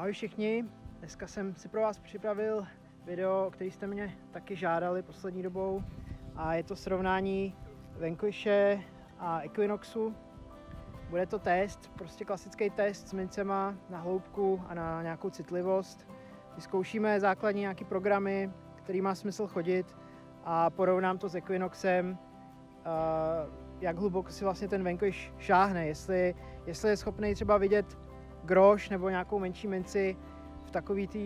Ahoj všichni, dneska jsem si pro vás připravil video, který jste mě taky žádali poslední dobou, a je to srovnání Vanquishe a Equinoxu. Bude to test, prostě klasický test s mincema na hloubku a na nějakou citlivost. Vyzkoušíme základní nějaký programy, který má smysl chodit, a porovnám to s Equinoxem, jak hluboko si vlastně ten Vanquish šáhne, jestli je schopný třeba vidět groš nebo nějakou menší minci v takový té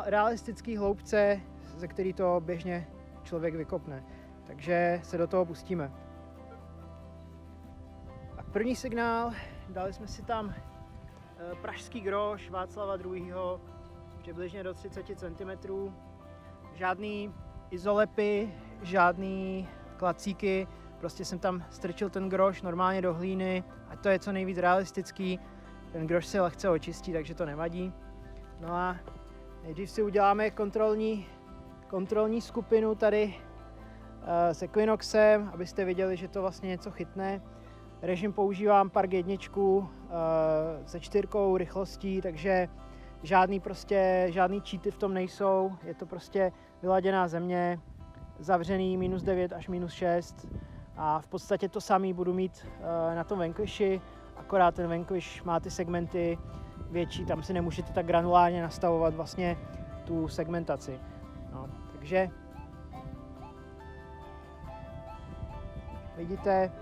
realistické hloubce, ze který to běžně člověk vykopne. Takže se do toho pustíme. Tak první signál, dali jsme si tam pražský groš Václava II. Přibližně do 30 cm. Žádný izolepy, žádný klacíky, prostě jsem tam strčil ten groš normálně do hlíny, a to je co nejvíc realistický. Ten groš se lehce očistí, takže to nevadí. No a nejdřív si uděláme kontrolní skupinu tady s Equinoxem, abyste viděli, že to vlastně něco chytne. Režim používám Park 1 se 4 rychlostí, takže žádný cheaty v tom nejsou. Je to prostě vyladěná země, zavřený -9 až -6, a v podstatě to samý budu mít na tom Vanquishi, akorát ten Vanquish má ty segmenty větší, tam si nemůžete tak granulárně nastavovat vlastně tu segmentaci. No, takže vidíte,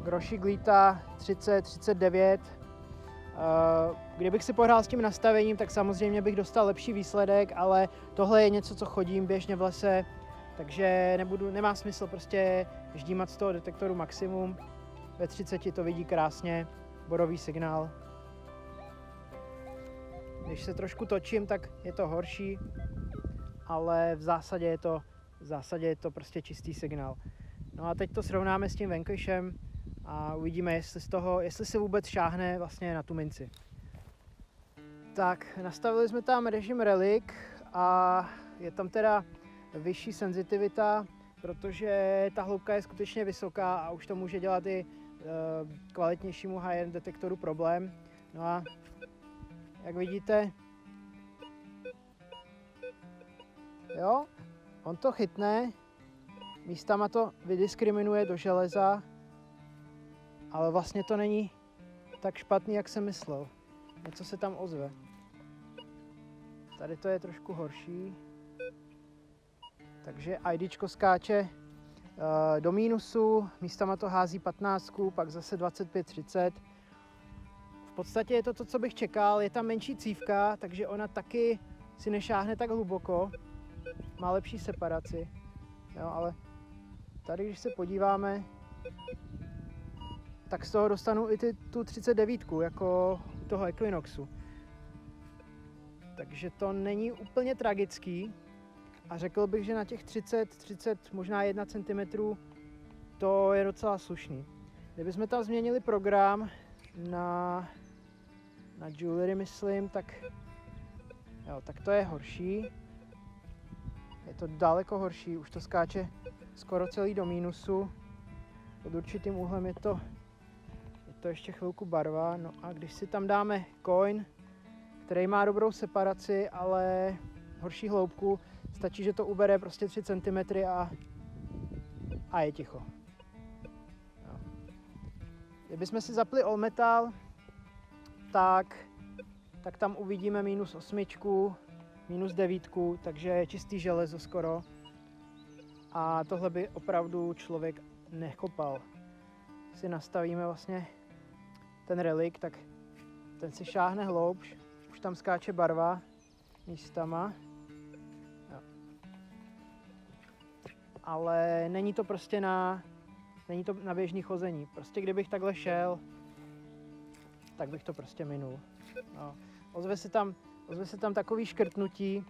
grošik lítá 30-39. Kdybych si pohrál s tím nastavením, tak samozřejmě bych dostal lepší výsledek, ale tohle je něco, co chodím běžně v lese, takže nemá smysl prostě ždímat z toho detektoru maximum. Ve 30 to vidí krásně, bodový signál. Když se trošku točím, tak je to horší, ale v zásadě je to prostě čistý signál. No a teď to srovnáme s tím Vanquishem a uvidíme, jestli se vůbec šáhne vlastně na tu minci. Tak, nastavili jsme tam režim Relic a je tam teda vyšší senzitivita, protože ta hloubka je skutečně vysoká a už to může dělat i kvalitnějšímu high-end detektoru problém. No a jak vidíte, jo, on to chytne, místama to vydiskriminuje do železa, ale vlastně to není tak špatný, jak jsem myslel. Něco se tam ozve. Tady to je trošku horší. Takže IDčko skáče do mínusu, místama to hází 15, pak zase 25-30. V podstatě je to, co bych čekal, je tam menší cívka, takže ona taky si nešáhne tak hluboko, má lepší separaci, jo, ale tady, když se podíváme, tak z toho dostanu i tu 39, jako u toho Equinoxu. Takže to není úplně tragický a řekl bych, že na těch 30, možná 1 cm to je docela slušný. Kdybychom tam změnili program na jewelry, myslím, tak to je horší. Je to daleko horší, už to skáče skoro celý do mínusu. Pod určitým úhlem je to ještě chvilku barva. No a když si tam dáme coin, který má dobrou separaci, ale horší hloubku, stačí, že to ubere prostě 3 cm a je ticho. Jo. Kdybychom si zapli all metal, tak tam uvidíme -8, -9, takže je čistý železo skoro. A tohle by opravdu člověk nekopal. Když si nastavíme vlastně ten Relic, tak ten si šáhne hloubš, už tam skáče barva místama. Jo. Ale není to prostě na běžný chození. Prostě kdybych takhle šel, tak bych to prostě minul. Jo. Ozve se tam takový škrtnutí,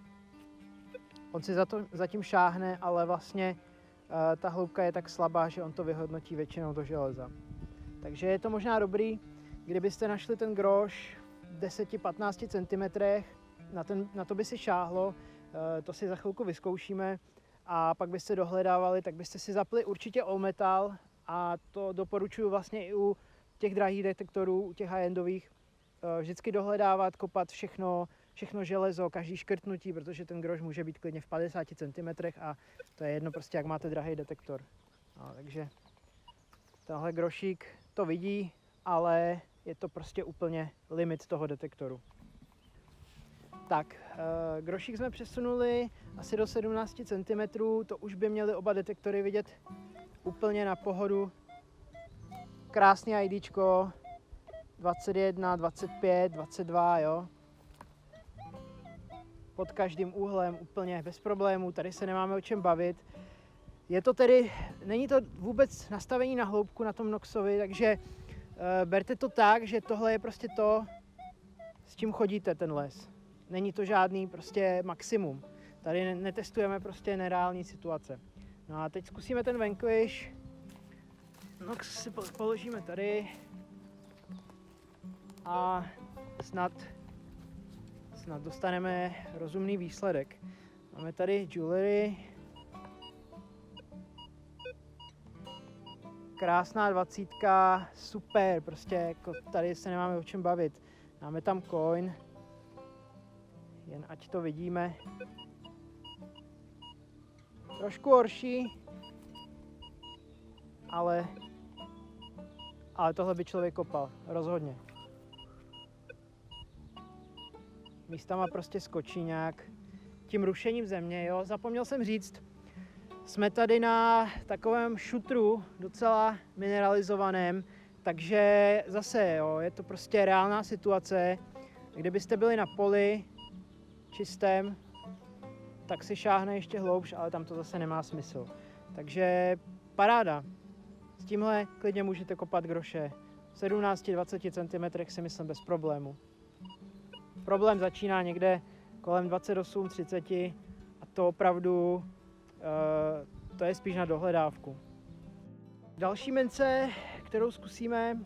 on si zatím šáhne, ale vlastně ta hloubka je tak slabá, že on to vyhodnotí většinou do železa. Takže je to možná dobrý, kdybyste našli ten groš v 10-15 cm, na to by si šáhlo, to si za chvilku vyzkoušíme, a pak byste dohledávali, tak byste si zapli určitě all metal, a to doporučuji vlastně i u těch drahých detektorů, u těch high-endových, vždycky dohledávat, kopat všechno železo, každý škrtnutí, protože ten groš může být klidně v 50 cm a to je jedno prostě, jak máte drahý detektor. No, takže tenhle grošík to vidí, ale je to prostě úplně limit toho detektoru. Tak, grošík jsme přesunuli asi do 17 cm, to už by měly oba detektory vidět úplně na pohodu. Krásný IDčko, 21, 25, 22, jo. Pod každým úhlem úplně bez problémů, tady se nemáme o čem bavit. Je to tedy, není to vůbec nastavení na hloubku na tom Noxovi, takže berte to tak, že tohle je prostě to, s čím chodíte ten les. Není to žádný prostě maximum. Tady netestujeme prostě nereální situace. No a teď zkusíme ten Vanquish. Nox si položíme tady a snad dostaneme rozumný výsledek. Máme tady jewelry. Krásná 20, super, prostě jako tady se nemáme o čem bavit. Máme tam coin, jen ať to vidíme. Trošku horší, ale tohle by člověk kopal, rozhodně. Místama prostě skočí nějak tím rušením země, jo. Zapomněl jsem říct, jsme tady na takovém šutru, docela mineralizovaném, takže zase, jo, je to prostě reálná situace. Kdybyste byli na poli čistém, tak si šáhne ještě hloubš, ale tam to zase nemá smysl. Takže paráda. S tímhle klidně můžete kopat groše. V 17-20 cm si myslím bez problému. Problém začíná někde kolem 28-30 a to opravdu to je spíš na dohledávku. Další mince, kterou zkusíme,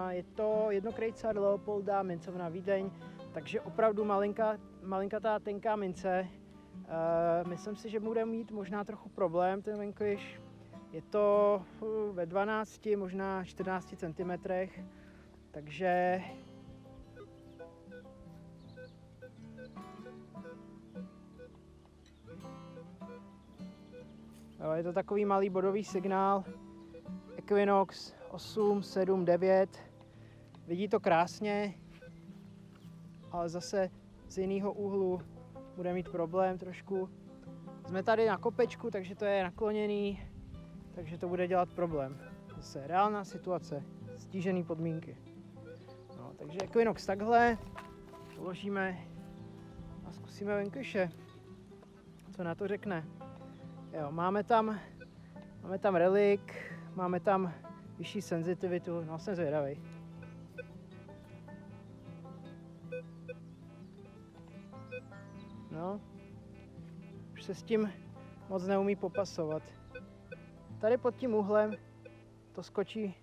je to jednokrejcar Leopolda, mincovna Vídeň, takže opravdu malinkatá tenká mince. Myslím si, že bude mít možná trochu problém ten Vanquish. Je to ve 12, možná 14 cm, takže je to takový malý bodový signál. Equinox 8, 7, 9. Vidí to krásně, ale zase z jiného úhlu bude mít problém trošku. Jsme tady na kopečku, takže to je nakloněný, takže to bude dělat problém. Zase reálná situace, stížený podmínky. No, takže Equinox takhle, položíme a zkusíme Vanquishe. Co na to řekne? Jo, máme tam relik, máme tam vyšší senzitivitu, no jsem zvědavý. No, už se s tím moc neumí popasovat. Tady pod tím úhlem to skočí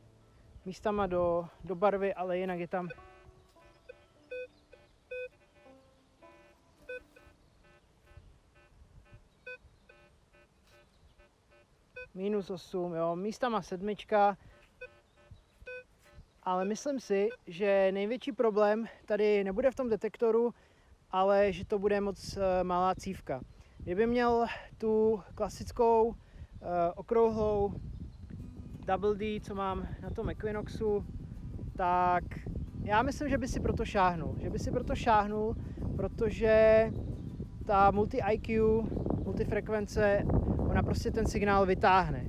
místama do barvy, ale jinak je tam -8, jo, místama 7, ale myslím si, že největší problém tady nebude v tom detektoru, ale že to bude moc malá cívka. Kdyby měl tu klasickou okrouhlou Double D, co mám na tom Equinoxu, tak já myslím, že by si proto šáhnul. Protože ta multi-IQ, multifrekvence, ona prostě ten signál vytáhne.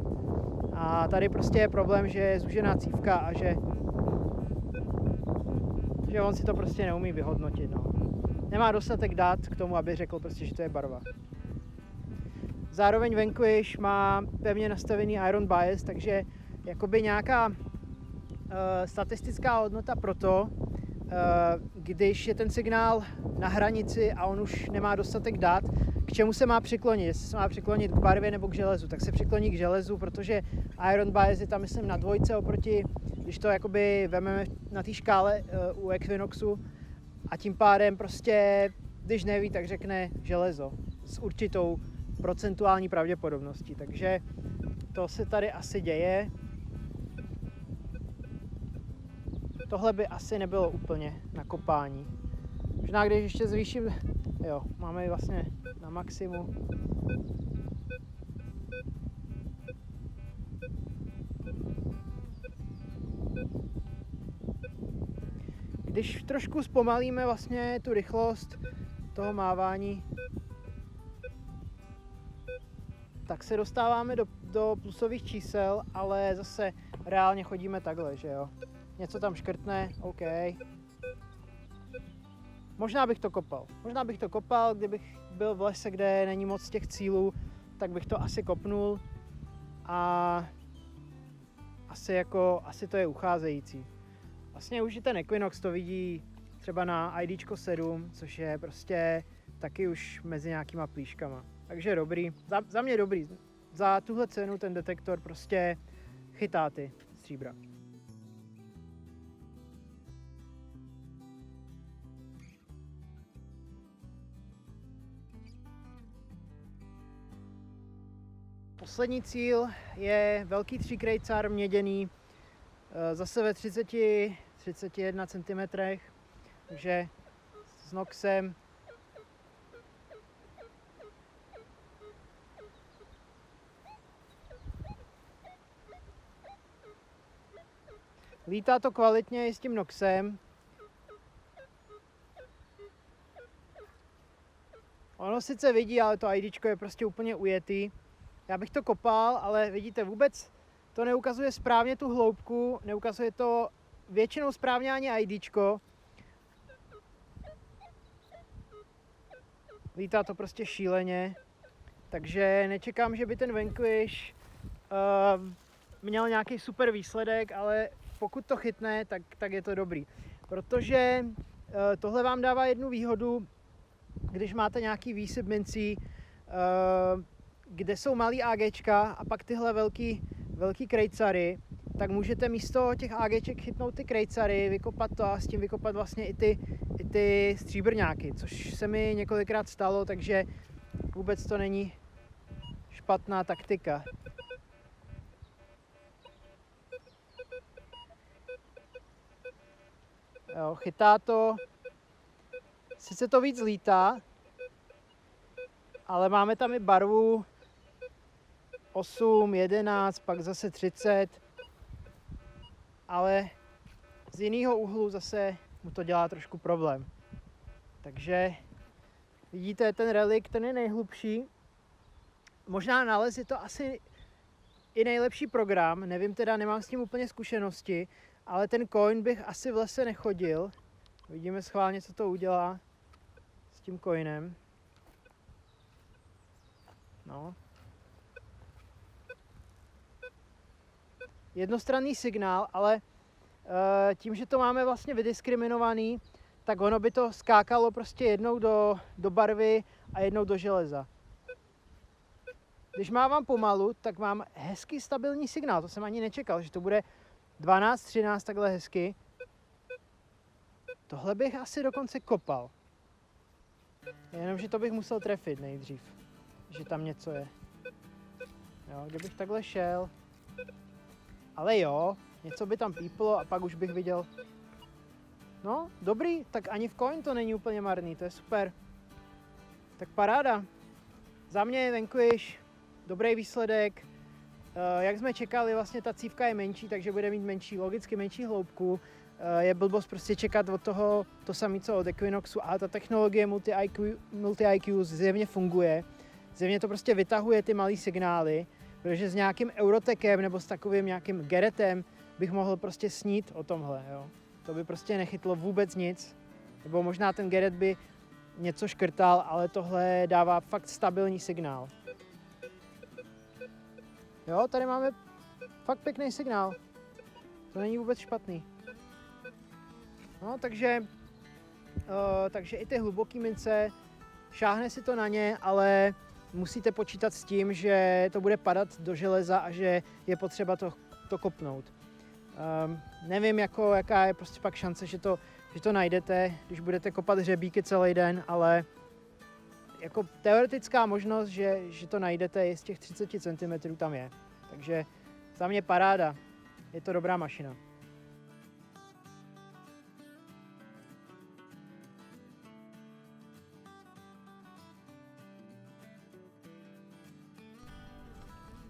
A tady prostě je problém, že je zúžená cívka a že on si to prostě neumí vyhodnotit. No. Nemá dostatek dat k tomu, aby řekl prostě, že to je barva. Zároveň Vanquish má pevně nastavený iron bias, takže jakoby nějaká statistická hodnota pro to, když je ten signál na hranici a on už nemá dostatek dat, k čemu se má přiklonit, jestli se má přiklonit k barvě nebo k železu, tak se přikloní k železu, protože iron bias je tam myslím na 2 oproti, když to jakoby vememe na té škále u Equinoxu a tím pádem prostě, když neví, tak řekne železo s určitou procentuální pravděpodobností, takže to se tady asi děje. tohle by asi nebylo úplně na kopání. Možná když ještě zvýším, jo, máme ji vlastně na maximu. Když trošku zpomalíme vlastně tu rychlost toho mávání, tak se dostáváme do plusových čísel, ale zase reálně chodíme takhle, že jo. Něco tam škrtne, OK. Možná bych to kopal, kdybych byl v lese, kde není moc těch cílů, tak bych to asi kopnul a asi to je ucházející. Vlastně už i ten Equinox to vidí třeba na IDčko 7, což je prostě taky už mezi nějakýma plíškama. Takže dobrý, za mě dobrý. Za tuhle cenu ten detektor prostě chytá ty stříbra. Poslední cíl je velký tříkrejcar měděný, zase ve 31 cm, takže s Noxem. Lítá to kvalitně i s tím Noxem. Ono sice vidí, ale to IDčko je prostě úplně ujetý. Já bych to kopal, ale vidíte, vůbec to neukazuje správně tu hloubku, neukazuje to většinou správně ani IDčko. Lítá to prostě šíleně, takže nečekám, že by ten Vanquish měl nějaký super výsledek, ale pokud to chytne, tak je to dobrý. Protože tohle vám dává jednu výhodu, když máte nějaký výsyp mincí, kde jsou malý AGčka a pak tyhle velký krejcary, tak můžete místo těch AGček chytnout ty krejcary, vykopat to a s tím vykopat vlastně i ty stříbrňáky, což se mi několikrát stalo, takže vůbec to není špatná taktika. Jo, chytá to, sice to víc lítá, ale máme tam i barvu 8, 11, pak zase 30, ale z jiného úhlu zase mu to dělá trošku problém. Takže vidíte, ten relikt, ten je nejhlubší. Možná na les je to asi i nejlepší program, nevím teda, nemám s tím úplně zkušenosti, ale ten coin bych asi v lese nechodil. Vidíme schválně, co to udělá s tím coinem. No. Jednostranný signál, ale tím, že to máme vlastně vydiskriminovaný, tak ono by to skákalo prostě jednou do barvy a jednou do železa. Když mávám pomalu, tak mám hezký stabilní signál. To jsem ani nečekal, že to bude 12, 13 takhle hezky. Tohle bych asi dokonce kopal. Jenomže to bych musel trefit nejdřív, že tam něco je. Jo, kdybych takhle šel. Ale jo, něco by tam píplo a pak už bych viděl. No, dobrý, tak ani v coin to není úplně marný, to je super. Tak paráda. Za mě je Vanquish, dobrý výsledek. Jak jsme čekali, vlastně ta cívka je menší, takže bude mít logicky menší hloubku. Je blbost prostě čekat od toho to samé, co od Equinoxu, ale ta technologie Multi-IQ zjevně funguje. Zjevně to prostě vytahuje ty malý signály, protože s nějakým Eurotekem nebo s takovým nějakým Geretem bych mohl prostě snít o tomhle, jo. To by prostě nechytlo vůbec nic, nebo možná ten Geret by něco škrtal, ale tohle dává fakt stabilní signál. Jo, tady máme fakt pěkný signál. To není vůbec špatný. No, takže i ty hluboký mince, šáhne si to na ně, ale musíte počítat s tím, že to bude padat do železa a že je potřeba to kopnout. Nevím, jaká je prostě pak šance, že to najdete, když budete kopat hřebíky celý den, ale jako teoretická možnost, že to najdete i z těch 30 cm tam je. Takže za mě paráda, je to dobrá mašina.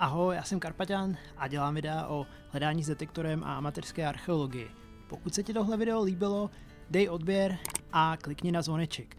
Ahoj, já jsem Karpaťan a dělám videa o hledání s detektorem a amatérské archeologii. Pokud se ti tohle video líbilo, dej odběr a klikni na zvoneček.